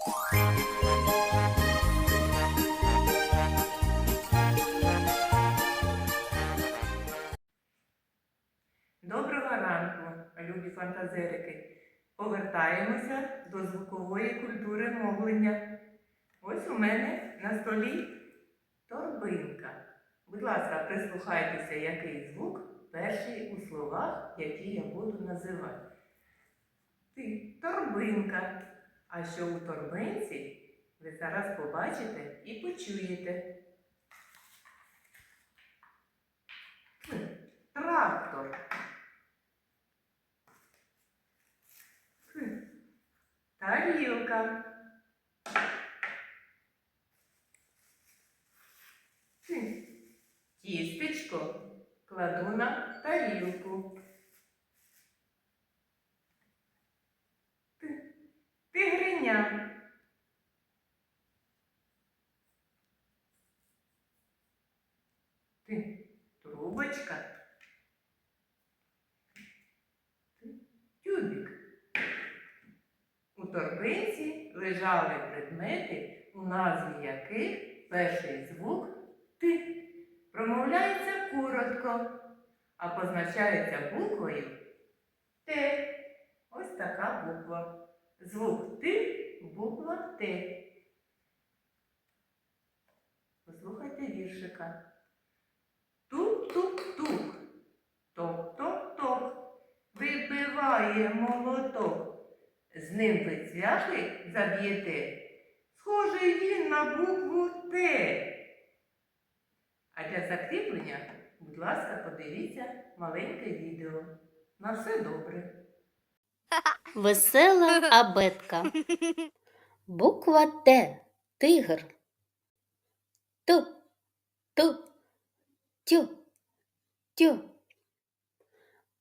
Доброго ранку, любі фантазерики! Повертаємося до звукової культури мовлення. Ось у мене на столі торбинка. Будь ласка, прислухайтеся, який звук перший у словах, які я буду називати. Торбинка. А що у торбинці, ви зараз побачите і почуєте. Трактор. Тарілка. Тістечко кладу на тарілку. Тигриня. Трубочка. Тюбик. У торбинці лежали предмети, у назві яких перший звук «ти» промовляється коротко, а позначається буквою «Т». Ось така буква. Звук «ти» – буква «Т». Послухайте віршика. Тук-тук-тук, ток-ток-ток, вибиває молоток. З ним ви цвяхи заб'єте. Схожий він на букву «Т». А для закріплення, будь ласка, подивіться маленьке відео. На все добре. Весела абетка. Буква Т. Тигр. Ту, ту, тю, тю.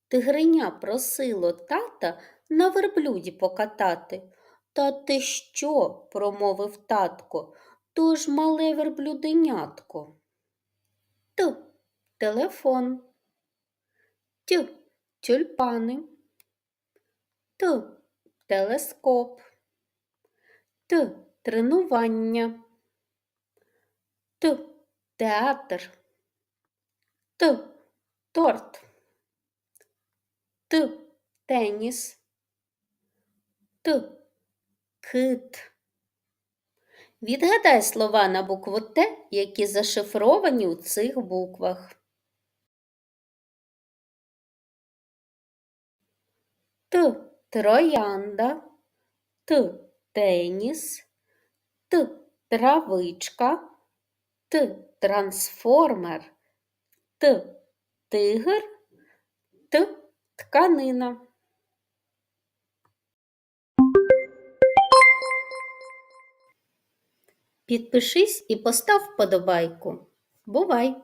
Тигриня просило тата на верблюді покатати. Та ти що? – промовив татко. То ж мале верблюденятко. Ту, телефон. Тю, тюльпани. Ту, телескоп. Ту, тренування. Ту, театр. Ту, торт. Ту, теніс. Ту, кит. Відгадай слова на букву Т, які зашифровані у цих буквах. Т, троянда. Т, теніс. Т, травичка. Т, трансформер. Т, тигр. Т, тканина. Підпишись і постав вподобайку. Бувай!